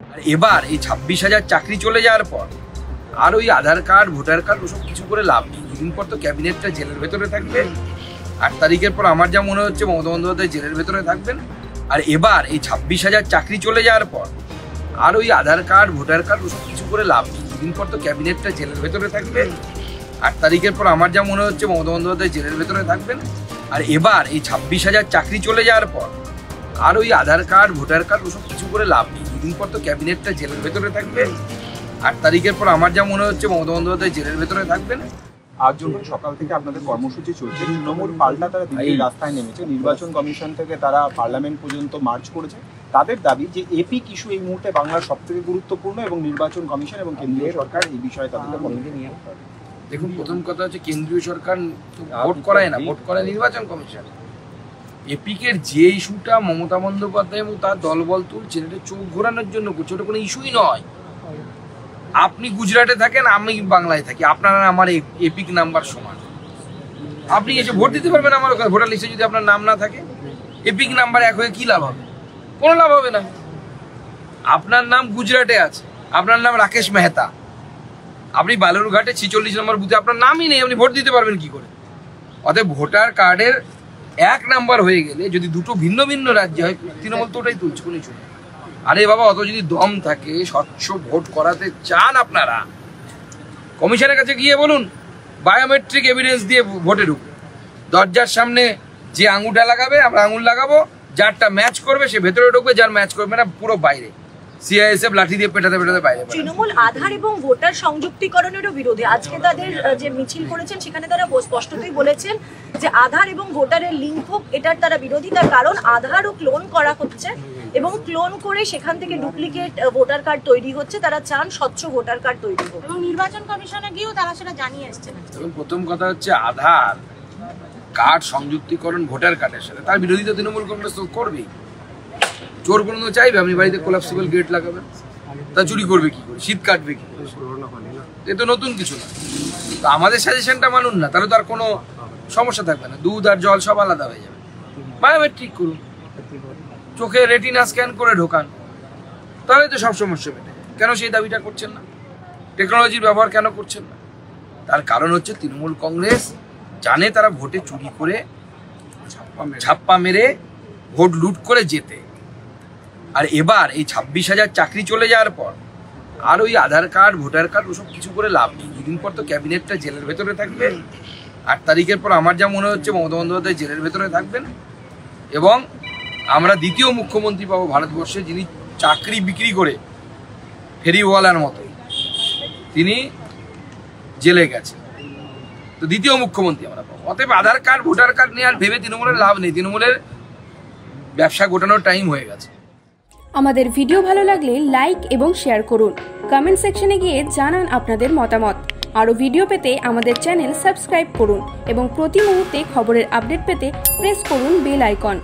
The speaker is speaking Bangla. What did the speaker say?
আর এবার এই 26,000 চাকরি চলে যাওয়ার পর আর ওই আধার কার্ড ভোটার কার্ড ওসব কিছু করে লাভ নেই। দুদিন পর তো ক্যাবিনেটটা জেলের ভেতরে থাকবে। 8 তারিখের পর আমার যা মনে হচ্ছে মমতা বন্দ্যোপাধ্যায় জেলের ভেতরে থাকবেন। আর এবার এই 26,000 চাকরি চলে যাওয়ার পর আর ওই আধার কার্ড ভোটার কার্ড ওসব কিছু করে লাভ নেই। দুদিন পর তো ক্যাবিনেটটা জেলের ভেতরে থাকবে। 8 তারিখের পর আমার যা মনে হচ্ছে মমতা বন্দ্যোপাধ্যায় জেলের ভেতরে থাকবেন। আর এবার এই 26,000 চাকরি চলে যাওয়ার পর আর ওই আধার কার্ড ভোটার কার্ড ওসব কিছু করে লাভ নেই। দুদিন পর তো ক্যাবিনেটটা জেলের ভেতরে থাকবে। 8 তারিখের পর আমার যা মনে হচ্ছে মমতা বন্দ্যোপাধ্যায় জেলের ভেতরে থাকবেন। আজ যখন সকাল থেকে আপনাদের কর্মসূচি চলছে, তৃণমূল পাল্টা তারা দিল্লির রাস্তায় নেমেছে, নির্বাচন কমিশন থেকে তারা পার্লামেন্ট পর্যন্ত মার্চ করেছে। তাদের দাবি যে এপিক ইস্যু এই মুহূর্তে বাংলার সবথেকে গুরুত্বপূর্ণ এবং নির্বাচন কমিশন এবং কেন্দ্রীয় সরকার এই বিষয়ে তাদেরকে পদক্ষেপ নিয়ে। দেখুন, প্রথম কথা হচ্ছে কেন্দ্রীয় সরকার ভোট করায় না, ভোট করে নির্বাচন কমিশন। এপিকের যে ইস্যুটা মমতা বন্দ্যোপাধ্যায় এবং তার দলবল তুলছেন, এটা চোখ ঘোরানোর জন্য করছে, ওটা কোনো ইস্যুই নয়। আপনি গুজরাটে থাকেন, আমি বাংলায় থাকি, আপনারা আমার এপিক নাম্বার সমান। আপনি এসে ভোট দিতে পারবেন আমার ওখানে, ভোটার লিস্টে যদি আপনার নাম না থাকে। এপিক নাম্বার এক হয়ে কি লাভ হবে? কোনো লাভ হবে না। আপনার নাম গুজরাটে আছে, আপনার নাম রাকেশ মেহতা, আপনি বালুরঘাটে 46 নম্বর বুথে আপনার নামই নেই, আপনি ভোট দিতে পারবেন কি করে? অতএব ভোটার কার্ডের 1 নাম্বার হয়ে গেলে যদি দুটো ভিন্ন ভিন্ন রাজ্যে হয়, তৃণমূল তো ওটাই তুলছে, কোনো চলে। আরে বাবা, অত যদি দম থাকে, স্বচ্ছ ভোট করাতে চান আপনারা, কমিশনের কাছে গিয়ে বলুন বায়োমেট্রিক এভিডেন্স দিয়ে ভোটে ঢুকবে। দরজার সামনে যে আঙুলটা লাগাবে আমরা আঙুল লাগাবো, যারটা ম্যাচ করবে সে ভেতরে ঢুকবে, যার ম্যাচ করবে না পুরো বাইরে। সিআইএসএফ লাঠি দিয়ে পেটাতে পেটাতে বাইরে। তৃণমূল আধার এবং ভোটার সংযুক্তিকরণেরও বিরোধী। আজকে তাদের যে মিছিল করেছেন সেখানে তারা স্পষ্টতই বলেছেন যে আধার এবং ভোটারের লিঙ্ক হোক, এটার তারা বিরোধী। তার কারণ আধারও ক্লোন করা হচ্ছে এবং ক্লোন করে সেখান থেকে ডুপ্লিকেট ভোটার কার্ড তৈরি হচ্ছে। তারা চান স্বচ্ছ ভোটার কার্ড তৈরি হোক এবং নির্বাচন কমিশনে গিয়েও তারা সেটা জানিয়ে এসেছেন। প্রথম কথা হচ্ছে আধার কার্ড সংযুক্তিকরণ ভোটার কার্ডের সাথে তার বিরোধিতা তৃণমূল কংগ্রেস তো করবেই। চোর কোনো চাইবে আপনি বাড়িতে কোলাপসিবল গেট লাগাবেন, তা চুরি করবে কি করে, শীত কাটবে কি করে? এ তো নতুন কিছু না। তো আমাদের সাজেশনটা মানুন না, তাহলে তো আর কোনো সমস্যা থাকবে না। দুধ আর জল সব আলাদা হয়ে যাবে। বায়োমেট্রিক করুন, চোখে রেটিনা স্ক্যান করে ঢোকান, তাহলে তো সব সমস্যা মেটে। কেন সেই দাবিটা করছেন না? টেকনোলজির ব্যবহার কেন করছেন না? তার কারণ হচ্ছে তৃণমূল কংগ্রেস জানে তারা ভোটে চুরি করে ছাপ্পা মেরে ভোট লুট করে যেতে। আর এবার এই 26,000 চাকরি চলে যাওয়ার পর আর ওই আধার কার্ড ভোটার কার্ড ওসব কিছু করে লাভ নেই। দুদিন পর তো ক্যাবিনেটটা জেলের ভেতরে থাকবে। 8 তারিখের পর আমার যা মনে হচ্ছে মমতা বন্দ্যোপাধ্যায় জেলের ভেতরে থাকবেন এবং আমরা দ্বিতীয় মুখ্যমন্ত্রী পাবো ভারতবর্ষে, যিনি চাকরি বিক্রি করে ফেরিওয়ালার মতো তিনি জেলে গেছেন। তো দ্বিতীয় মুখ্যমন্ত্রী আমরা পাবো। অতএব আধার কার্ড ভোটার কার্ড নিয়ে আর ভেবে তৃণমূলের লাভ নেই। তৃণমূলের ব্যবসা গোটানোর টাইম হয়ে গেছে। আমাদের ভিডিও ভালো লাগলে লাইক এবং শেয়ার করুন। কমেন্ট সেকশনে গিয়ে জানান আপনাদের মতামত। আরও ভিডিও পেতে আমাদের চ্যানেল সাবস্ক্রাইব করুন এবং প্রতি মুহূর্তে খবরের আপডেট পেতে প্রেস করুন বেল আইকন।